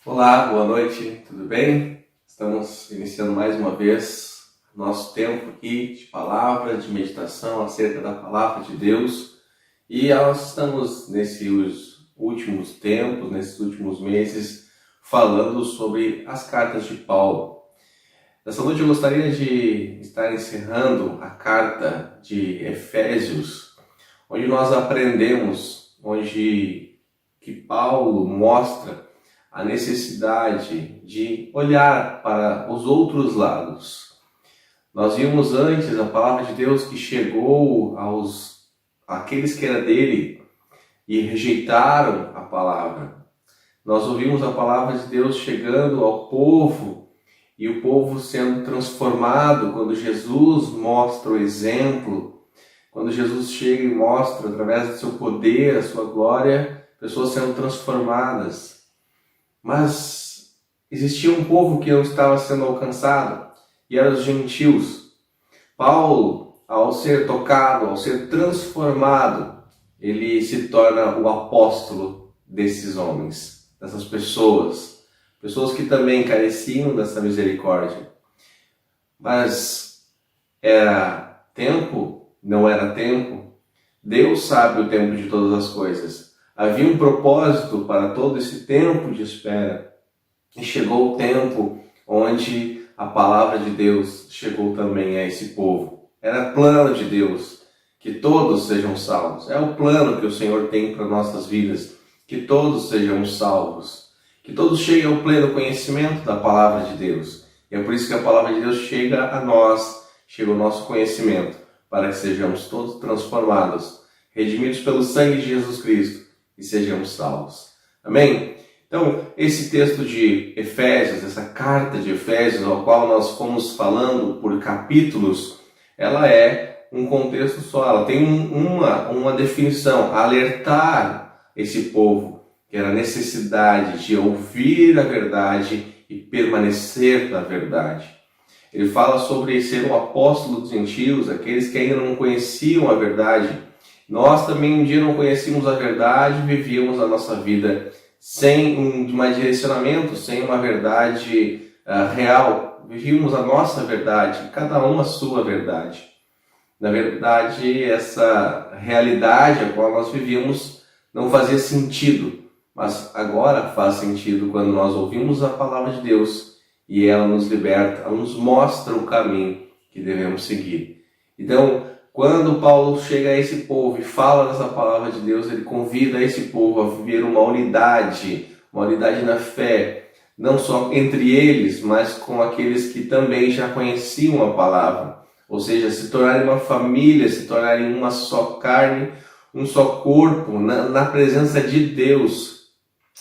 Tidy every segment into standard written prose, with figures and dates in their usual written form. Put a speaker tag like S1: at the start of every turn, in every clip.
S1: Olá, boa noite, tudo bem? Estamos iniciando mais uma vez nosso tempo aqui de palavra, de meditação acerca da palavra de Deus. E nós estamos nesses últimos tempos, nesses últimos meses, falando sobre as cartas de Paulo. Nessa noite eu gostaria de estar encerrando a carta de Efésios, onde nós aprendemos, onde que Paulo mostra a necessidade de olhar para os outros lados. Nós vimos antes a palavra de Deus que chegou àqueles que era dele e rejeitaram a palavra. Nós ouvimos a palavra de Deus chegando ao povo e o povo sendo transformado quando Jesus mostra o exemplo, quando Jesus chega e mostra através do seu poder, a sua glória, pessoas sendo transformadas. Mas existia um povo que não estava sendo alcançado, e eram os gentios. Paulo, ao ser tocado, ao ser transformado, ele se torna o apóstolo desses homens, dessas pessoas que também careciam dessa misericórdia. Mas era tempo? Não era tempo? Deus sabe o tempo de todas as coisas. Havia um propósito para todo esse tempo de espera. E chegou o tempo onde a palavra de Deus chegou também a esse povo. Era plano de Deus que todos sejam salvos. É o plano que o Senhor tem para nossas vidas, que todos sejam salvos. Que todos cheguem ao pleno conhecimento da palavra de Deus. E é por isso que a palavra de Deus chega a nós, chega ao nosso conhecimento, para que sejamos todos transformados, redimidos pelo sangue de Jesus Cristo, e sejamos salvos. Amém? Então, esse texto de Efésios, essa carta de Efésios, ao qual nós fomos falando por capítulos, ela é um contexto só, ela tem uma definição, alertar esse povo, que era a necessidade de ouvir a verdade e permanecer na verdade. Ele fala sobre ser um apóstolo dos gentios, aqueles que ainda não conheciam a verdade. Nós também um dia não conhecíamos a verdade, vivíamos a nossa vida sem um direcionamento, sem uma verdade real. Vivíamos a nossa verdade, cada um a sua verdade. Na verdade, essa realidade a qual nós vivíamos não fazia sentido, mas agora faz sentido quando nós ouvimos a palavra de Deus e ela nos liberta, ela nos mostra o caminho que devemos seguir. Então, quando Paulo chega a esse povo e fala dessa palavra de Deus, ele convida esse povo a viver uma unidade na fé, não só entre eles, mas com aqueles que também já conheciam a palavra. Ou seja, se tornarem uma família, se tornarem uma só carne, um só corpo, na presença de Deus,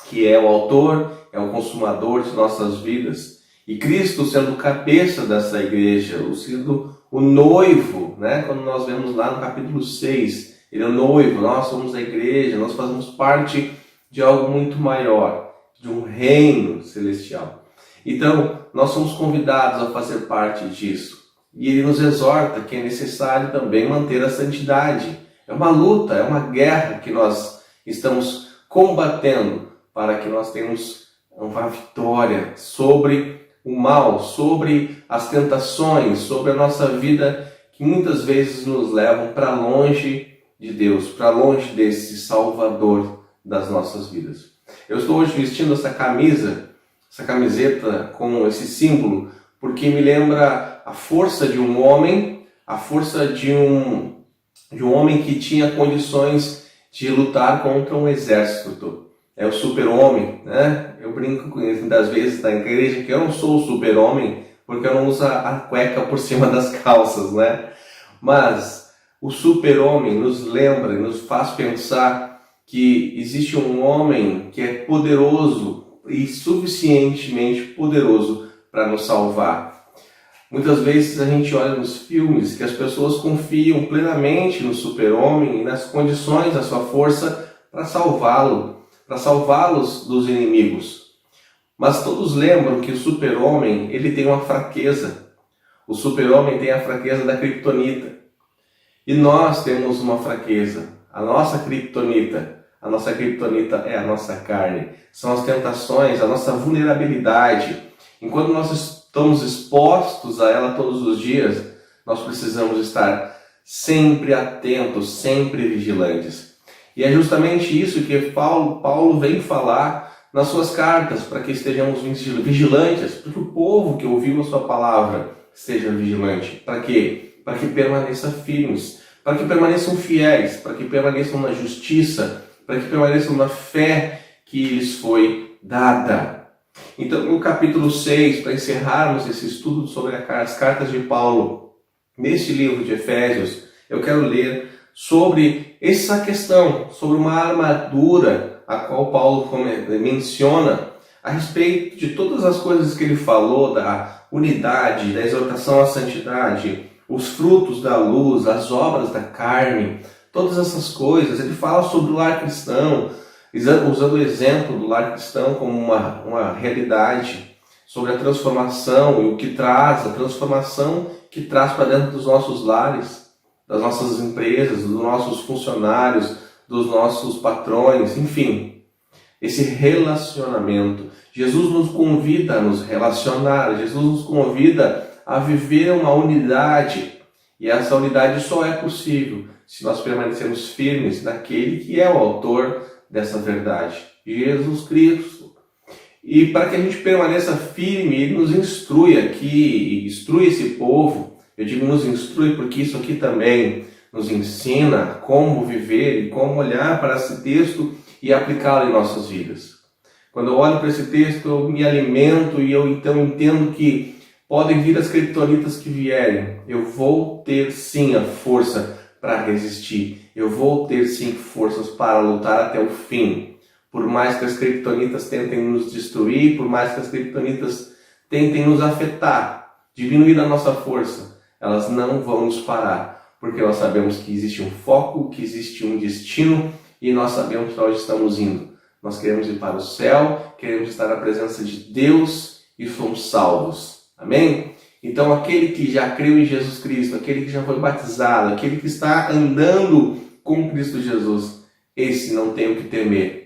S1: que é o autor, é o consumador de nossas vidas. E Cristo sendo o cabeça dessa igreja, sendo o noivo, né? Quando nós vemos lá no capítulo 6, ele é o noivo, nós somos a igreja, nós fazemos parte de algo muito maior, de um reino celestial. Então, nós somos convidados a fazer parte disso. E ele nos exorta que é necessário também manter a santidade. É uma luta, é uma guerra que nós estamos combatendo para que nós tenhamos uma vitória sobre o mal, sobre as tentações, sobre a nossa vida que muitas vezes nos levam para longe de Deus, para longe desse Salvador das nossas vidas. Eu estou hoje vestindo essa camiseta com esse símbolo, porque me lembra a força de um homem, a força de um homem que tinha condições de lutar contra um exército. É o super-homem, né? Eu brinco muitas vezes na igreja que eu não sou o super-homem porque eu não uso a cueca por cima das calças, né? Mas o super-homem nos lembra, nos faz pensar que existe um homem que é poderoso e suficientemente poderoso para nos salvar. Muitas vezes a gente olha nos filmes que as pessoas confiam plenamente no super-homem e nas condições da sua força para salvá-los dos inimigos. Mas todos lembram que o super-homem, ele tem uma fraqueza. O super-homem tem a fraqueza da criptonita. E nós temos uma fraqueza. A nossa criptonita, A nossa criptonita é a nossa carne. São as tentações, a nossa vulnerabilidade. Enquanto nós estamos expostos a ela todos os dias, nós precisamos estar sempre atentos, sempre vigilantes. E é justamente isso que Paulo vem falar nas suas cartas, para que estejamos vigilantes, para que o povo que ouviu a sua palavra esteja vigilante. Para quê? Para que permaneçam firmes, para que permaneçam fiéis, para que permaneçam na justiça, para que permaneçam na fé que lhes foi dada. Então, no capítulo 6, para encerrarmos esse estudo sobre as cartas de Paulo, neste livro de Efésios, eu quero ler sobre essa questão, sobre uma armadura a qual Paulo menciona a respeito de todas as coisas que ele falou, da unidade, da exortação à santidade, os frutos da luz, as obras da carne, todas essas coisas. Ele fala sobre o lar cristão, usando o exemplo do lar cristão como uma realidade, sobre a transformação e o que traz, a transformação que traz para dentro dos nossos lares, das nossas empresas, dos nossos funcionários, dos nossos patrões, enfim, esse relacionamento. Jesus nos convida a nos relacionar, Jesus nos convida a viver uma unidade, e essa unidade só é possível se nós permanecermos firmes naquele que é o autor dessa verdade, Jesus Cristo. E para que a gente permaneça firme, Ele nos instrui aqui, instrui esse povo. Eu digo nos instrui porque isso aqui também nos ensina como viver e como olhar para esse texto e aplicá-lo em nossas vidas. Quando eu olho para esse texto, eu me alimento e eu então entendo que podem vir as criptonitas que vierem. Eu vou ter sim a força para resistir. Eu vou ter sim forças para lutar até o fim. Por mais que as criptonitas tentem nos destruir, por mais que as criptonitas tentem nos afetar, diminuir a nossa força, elas não vão nos parar, porque nós sabemos que existe um foco, que existe um destino e nós sabemos para onde estamos indo. Nós queremos ir para o céu, queremos estar na presença de Deus e somos salvos. Amém? Então aquele que já creu em Jesus Cristo, aquele que já foi batizado, aquele que está andando com Cristo Jesus, esse não tem o que temer.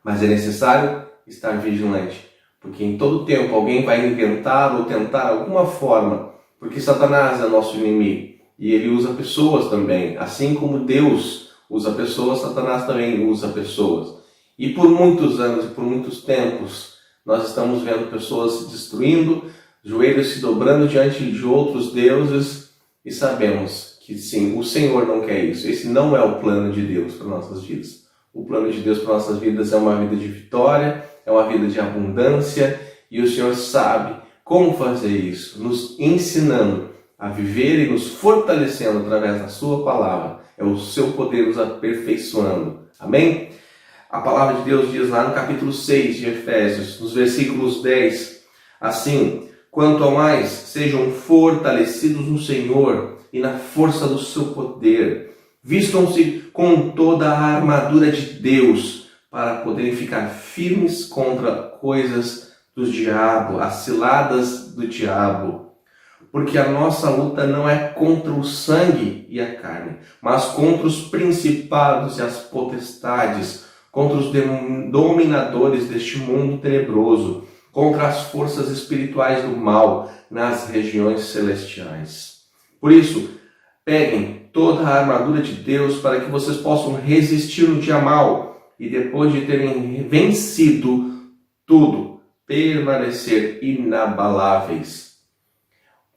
S1: Mas é necessário estar vigilante, porque em todo tempo alguém vai inventar ou tentar alguma forma, porque Satanás é nosso inimigo e ele usa pessoas também. Assim como Deus usa pessoas, Satanás também usa pessoas. E por muitos anos e por muitos tempos, nós estamos vendo pessoas se destruindo, joelhos se dobrando diante de outros deuses, e sabemos que sim, o Senhor não quer isso. Esse não é o plano de Deus para nossas vidas. O plano de Deus para nossas vidas é uma vida de vitória, é uma vida de abundância, e o Senhor sabe como fazer isso, nos ensinando a viver e nos fortalecendo através da sua palavra. É o seu poder nos aperfeiçoando. Amém? A palavra de Deus diz lá no capítulo 6 de Efésios, nos versículos 10, assim: quanto ao mais, sejam fortalecidos no Senhor e na força do seu poder. Vistam-se com toda a armadura de Deus para poderem ficar firmes contra coisas do diabo, as ciladas do diabo. Porque a nossa luta não é contra o sangue e a carne, mas contra os principados e as potestades, contra os dominadores deste mundo tenebroso, contra as forças espirituais do mal nas regiões celestiais. Por isso, peguem toda a armadura de Deus para que vocês possam resistir no dia mal e depois de terem vencido tudo, permanecer inabaláveis.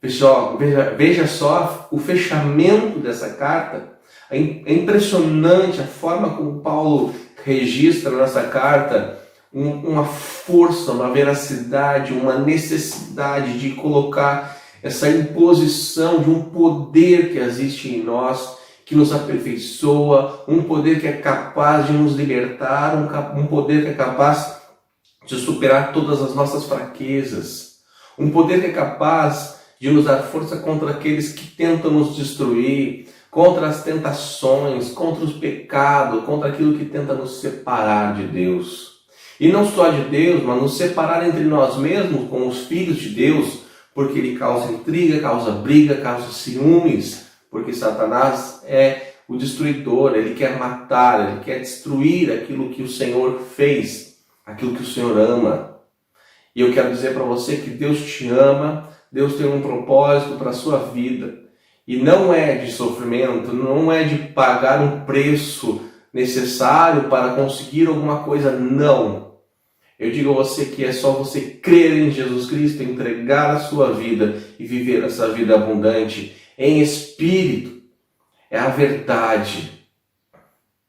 S1: Pessoal, veja só o fechamento dessa carta. É impressionante a forma como Paulo registra nessa carta uma força, uma veracidade, uma necessidade de colocar essa imposição de um poder que existe em nós, que nos aperfeiçoa, um poder que é capaz de nos libertar, um poder que é capaz de superar todas as nossas fraquezas, um poder que é capaz de nos dar força contra aqueles que tentam nos destruir, contra as tentações, contra os pecados, contra aquilo que tenta nos separar de Deus. E não só de Deus, mas nos separar entre nós mesmos, com os filhos de Deus, porque ele causa intriga, causa briga, causa ciúmes, porque Satanás é o destruidor, ele quer matar, ele quer destruir aquilo que o Senhor fez, aquilo que o Senhor ama. E eu quero dizer para você que Deus te ama, Deus tem um propósito para a sua vida. E não é de sofrimento, não é de pagar um preço necessário para conseguir alguma coisa, não. Eu digo a você que é só você crer em Jesus Cristo, entregar a sua vida e viver essa vida abundante em espírito. É a verdade.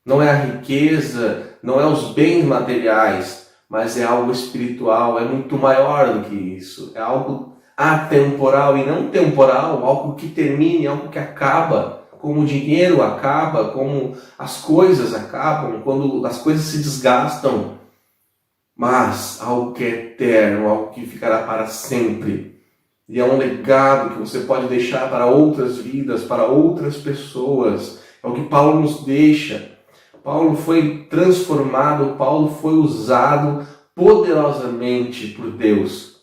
S1: Não é a riqueza, não é os bens materiais, mas é algo espiritual, é muito maior do que isso. É algo atemporal e não temporal, algo que termine, algo que acaba, como o dinheiro acaba, como as coisas acabam, quando as coisas se desgastam, mas algo que é eterno, algo que ficará para sempre. E é um legado que você pode deixar para outras vidas, para outras pessoas. É o que Paulo nos deixa. Paulo foi transformado, Paulo foi usado poderosamente por Deus.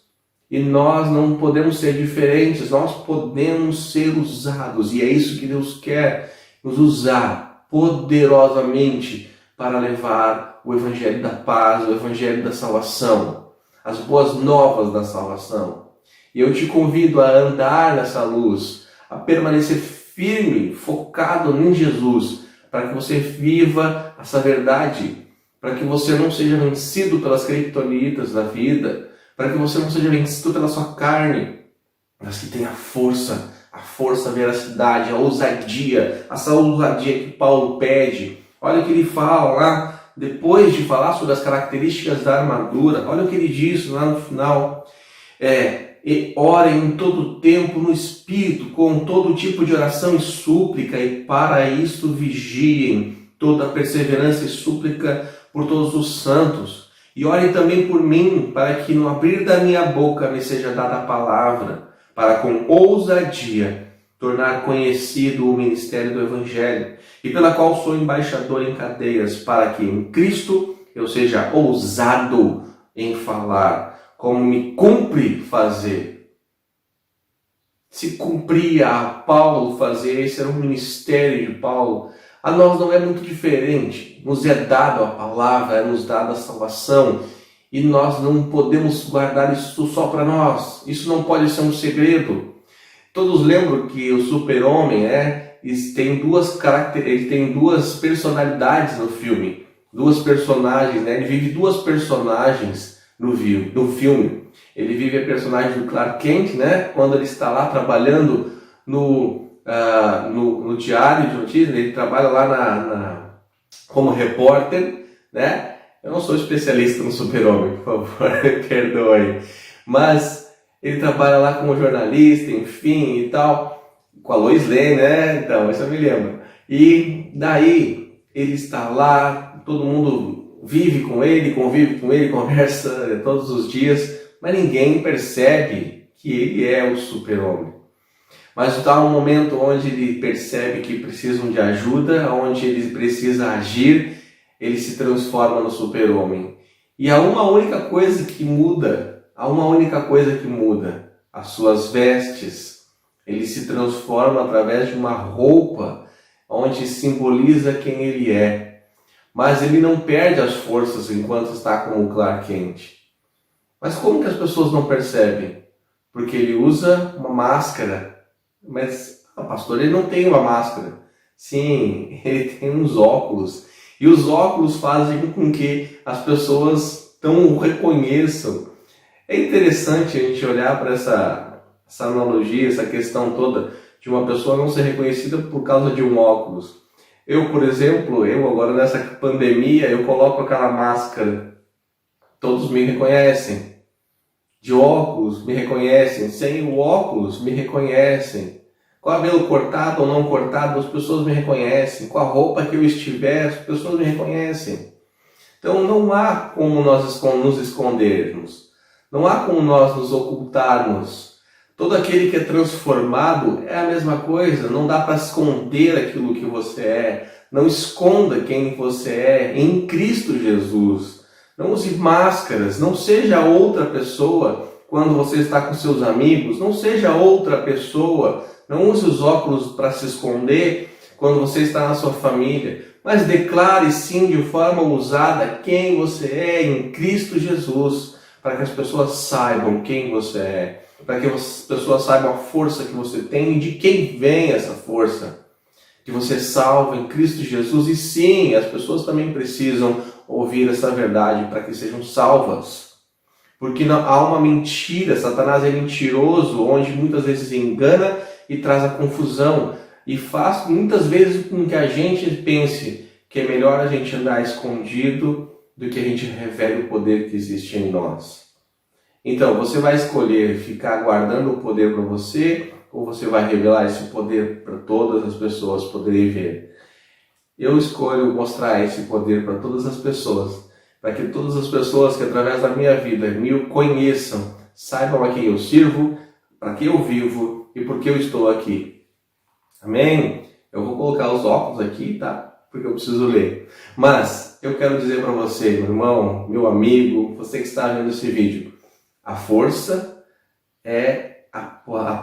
S1: E nós não podemos ser diferentes, nós podemos ser usados. E é isso que Deus quer, nos usar poderosamente para levar o Evangelho da paz, o Evangelho da salvação, as boas novas da salvação. E eu te convido a andar nessa luz, a permanecer firme, focado em Jesus, para que você viva essa verdade, para que você não seja vencido pelas criptonitas da vida, para que você não seja vencido pela sua carne, mas que tenha força, a veracidade, a ousadia, essa ousadia que Paulo pede. Olha o que ele fala lá, depois de falar sobre as características da armadura, olha o que ele diz lá no final. E orem em todo tempo no Espírito, com todo tipo de oração e súplica, e para isto vigiem, toda perseverança e súplica por todos os santos. E orem também por mim, para que no abrir da minha boca me seja dada a palavra, para com ousadia tornar conhecido o ministério do Evangelho, e pela qual sou embaixador em cadeias, para que em Cristo eu seja ousado em falar, como me cumpre fazer. Se cumpria a Paulo fazer, esse era o ministério de Paulo. A nós não é muito diferente. Nos é dado a palavra, é nos dada a salvação, e nós não podemos guardar isso só para nós. Isso não pode ser um segredo. Todos lembram que o super-homem ele tem duas personalidades no filme, duas personagens, né? Ele vive duas personagens no filme. Ele vive a personagem do Clark Kent, né? Quando ele está lá trabalhando no diário de notícias, ele trabalha lá como repórter, né? Eu não sou especialista no super-homem, por favor, perdoe. Mas ele trabalha lá como jornalista, enfim, e tal, com a Lois Lane, né? Então, isso eu me lembro. E daí, ele está lá, todo mundo vive com ele, convive com ele, conversa todos os dias, mas ninguém percebe que ele é o super-homem. Mas está um momento onde ele percebe que precisam de ajuda, onde ele precisa agir, ele se transforma no super-homem. E há uma única coisa que muda, as suas vestes. Ele se transforma através de uma roupa onde simboliza quem ele é. Mas ele não perde as forças enquanto está como o Clark Kent. Mas como que as pessoas não percebem? Porque ele usa uma máscara. Mas, pastor, ele não tem uma máscara. Sim, ele tem uns óculos. E os óculos fazem com que as pessoas não o reconheçam. É interessante a gente olhar para essa analogia, essa questão toda de uma pessoa não ser reconhecida por causa de um óculos. Eu, por exemplo, agora nessa pandemia, eu coloco aquela máscara. Todos me reconhecem. De óculos me reconhecem. Sem o óculos me reconhecem. Com o cabelo cortado ou não cortado, as pessoas me reconhecem. Com a roupa que eu estiver, as pessoas me reconhecem. Então não há como nós nos escondermos. Não há como nós nos ocultarmos. Todo aquele que é transformado é a mesma coisa. Não dá para esconder aquilo que você é. Não esconda quem você é em Cristo Jesus. Não use máscaras. Não seja outra pessoa quando você está com seus amigos. Não seja outra pessoa. Não use os óculos para se esconder quando você está na sua família, mas declare sim de forma ousada quem você é em Cristo Jesus, para que as pessoas saibam quem você é, para que as pessoas saibam a força que você tem e de quem vem essa força. Que você é salvo em Cristo Jesus, e sim, as pessoas também precisam ouvir essa verdade para que sejam salvas. Porque não, há uma mentira, Satanás é mentiroso, onde muitas vezes engana e traz a confusão, e faz muitas vezes com que a gente pense que é melhor a gente andar escondido do que a gente revele o poder que existe em nós. Então, você vai escolher ficar guardando o poder para você, ou você vai revelar esse poder para todas as pessoas poderem ver? Eu escolho mostrar esse poder para todas as pessoas, para que todas as pessoas que através da minha vida me conheçam, saibam a quem eu sirvo, para que eu vivo e por que eu estou aqui. Amém? Eu vou colocar os óculos aqui, tá? Porque eu preciso ler. Mas eu quero dizer para você, meu irmão, meu amigo, você que está vendo esse vídeo, a força é a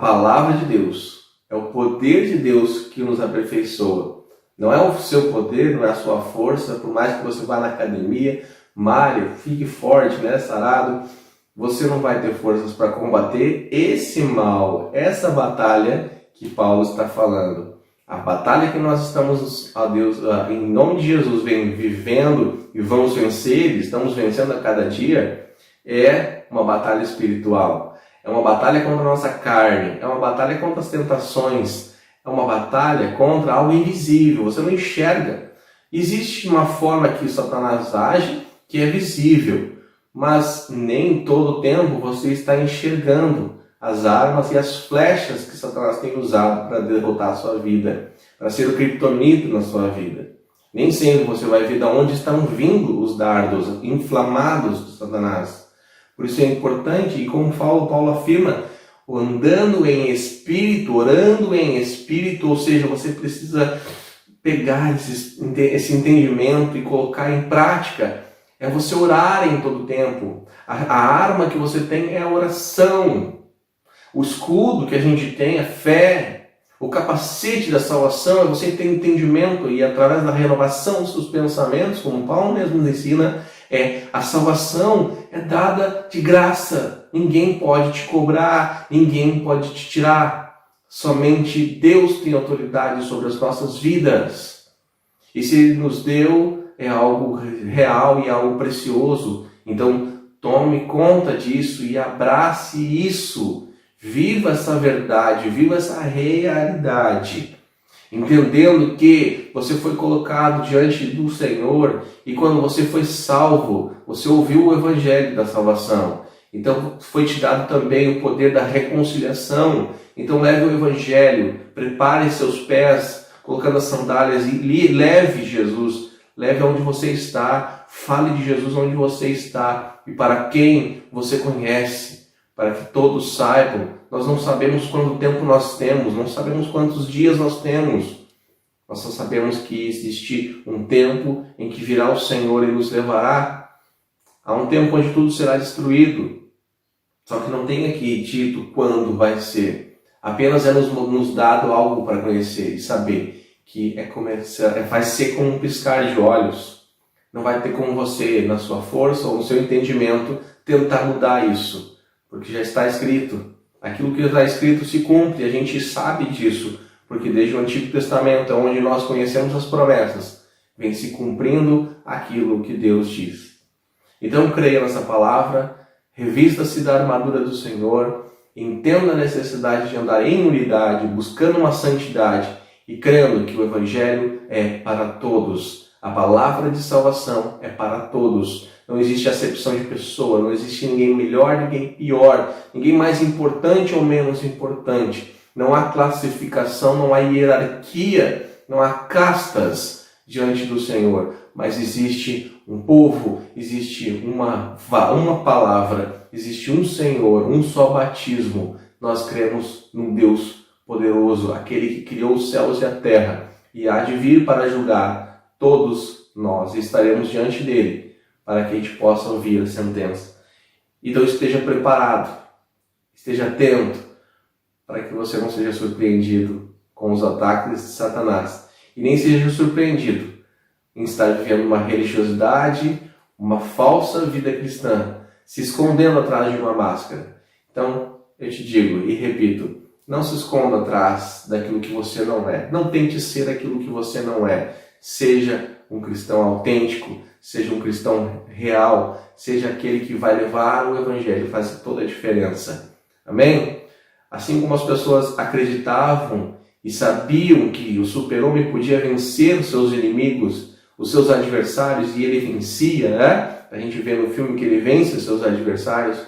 S1: palavra de Deus, é o poder de Deus que nos aperfeiçoa. Não é o seu poder, não é a sua força, por mais que você vá na academia, malhe, fique forte, né, sarado, você não vai ter forças para combater esse mal, essa batalha que Paulo está falando. A batalha que nós estamos, ó Deus, em nome de Jesus, vivendo e vamos vencer, estamos vencendo a cada dia, é uma batalha espiritual. É uma batalha contra a nossa carne, é uma batalha contra as tentações, é uma batalha contra algo invisível, você não enxerga. Existe uma forma que Satanás age que é visível, mas nem todo o tempo você está enxergando as armas e as flechas que Satanás tem usado para derrotar a sua vida, para ser o criptonito na sua vida. Nem sempre você vai ver de onde estão vindo os dardos inflamados de Satanás. Por isso é importante, e como Paulo afirma, andando em espírito, orando em espírito, ou seja, você precisa pegar esse entendimento e colocar em prática. É você orar em todo tempo. A arma que você tem é a oração. O escudo que a gente tem é fé. O capacete da salvação é você ter entendimento e através da renovação dos seus pensamentos, como Paulo mesmo nos ensina, a salvação é dada de graça. Ninguém pode te cobrar, ninguém pode te tirar. Somente Deus tem autoridade sobre as nossas vidas. E se Ele nos deu, é algo real e algo precioso. Então, tome conta disso e abrace isso. Viva essa verdade, viva essa realidade. Entendendo que você foi colocado diante do Senhor e quando você foi salvo, você ouviu o Evangelho da salvação. Então foi te dado também o poder da reconciliação. Então leve o Evangelho, prepare seus pés, colocando as sandálias e leve Jesus. Leve aonde você está, fale de Jesus onde você está e para quem você conhece, para que todos saibam. Nós não sabemos quanto tempo nós temos, não sabemos quantos dias nós temos. Nós só sabemos que existe um tempo em que virá o Senhor e nos levará. Há um tempo onde tudo será destruído. Só que não tem aqui dito quando vai ser. Apenas é nos dado algo para conhecer e saber que vai ser como um piscar de olhos. Não vai ter como você, na sua força ou no seu entendimento, tentar mudar isso. Porque já está escrito. Aquilo que está escrito se cumpre, a gente sabe disso, porque desde o Antigo Testamento, onde nós conhecemos as promessas, vem se cumprindo aquilo que Deus diz. Então creia nessa palavra, revista-se da armadura do Senhor, entenda a necessidade de andar em unidade, buscando uma santidade e crendo que o Evangelho é para todos. A palavra de salvação é para todos. Não existe acepção de pessoa, não existe ninguém melhor, ninguém pior, ninguém mais importante ou menos importante. Não há classificação, não há hierarquia, não há castas diante do Senhor. Mas existe um povo, existe uma palavra, existe um Senhor, um só batismo. Nós cremos num Deus poderoso, aquele que criou os céus e a terra, e há de vir para julgar todos nós, e estaremos diante dele, para que a gente possa ouvir a sentença. Então esteja preparado, esteja atento, para que você não seja surpreendido com os ataques de Satanás. e nem seja surpreendido em estar vivendo uma religiosidade, uma falsa vida cristã, se escondendo atrás de uma máscara. Então, eu te digo e repito, não se esconda atrás daquilo que você não é. Não tente ser aquilo que você não é. Seja um cristão autêntico, seja um cristão real, seja aquele que vai levar o Evangelho e fazer toda a diferença. Amém? Assim como as pessoas acreditavam e sabiam que o super-homem podia vencer os seus inimigos, os seus adversários, e ele vencia, né? A gente vê no filme que ele vence os seus adversários,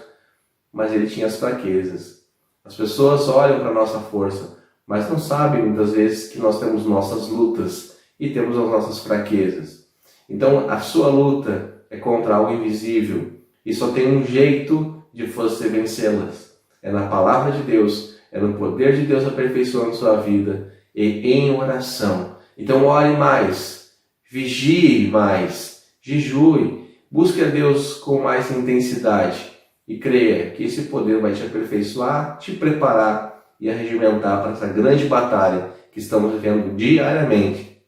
S1: mas ele tinha as fraquezas. As pessoas olham para a nossa força, mas não sabem muitas vezes que nós temos nossas lutas e temos as nossas fraquezas. Então a sua luta é contra algo invisível e só tem um jeito de você vencê-las. É na palavra de Deus, é no poder de Deus aperfeiçoando sua vida e em oração. Então ore mais, vigie mais, jejue, busque a Deus com mais intensidade e creia que esse poder vai te aperfeiçoar, te preparar e arregimentar para essa grande batalha que estamos vivendo diariamente.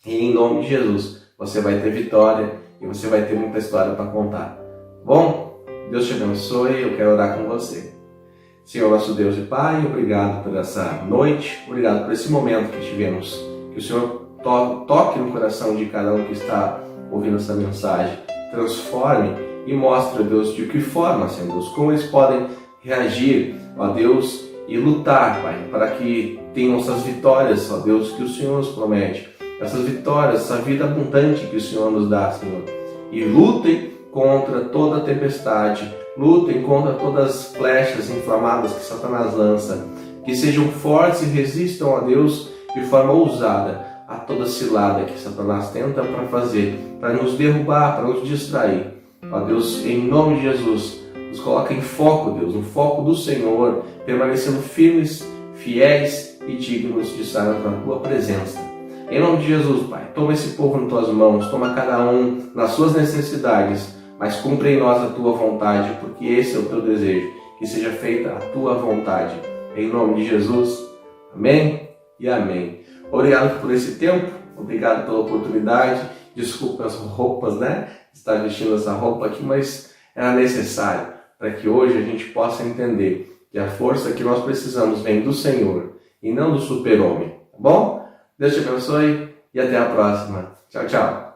S1: E em nome de Jesus, você vai ter vitória e você vai ter muita história para contar. Bom, Deus te abençoe, eu quero orar com você. Senhor, nosso Deus e Pai, obrigado por essa noite, obrigado por esse momento que tivemos. Que o Senhor toque no coração de cada um que está ouvindo essa mensagem, transforme e mostre, ó Deus, de que forma, Senhor Deus, como eles podem reagir, ó Deus, e lutar, Pai, para que tenham essas vitórias, ó Deus, que o Senhor nos promete, essas vitórias, essa vida abundante que o Senhor nos dá, Senhor. E lutem contra toda a tempestade, lutem contra todas as flechas inflamadas que Satanás lança, que sejam fortes e resistam a Deus de forma ousada a toda cilada que Satanás tenta para fazer, para nos derrubar, para nos distrair. Ó Deus, em nome de Jesus, nos coloca em foco, Deus, no foco do Senhor, permanecendo firmes, fiéis e dignos de estar na Tua presença. Em nome de Jesus, Pai, toma esse povo nas Tuas mãos, toma cada um nas suas necessidades, mas cumpre em nós a Tua vontade, porque esse é o Teu desejo, que seja feita a Tua vontade. Em nome de Jesus, amém e amém. Obrigado por esse tempo, obrigado pela oportunidade, desculpa as roupas, né? Estar vestindo essa roupa aqui, mas era necessário para que hoje a gente possa entender que a força que nós precisamos vem do Senhor e não do super-homem, tá bom? Deus te abençoe e até a próxima. Tchau, tchau.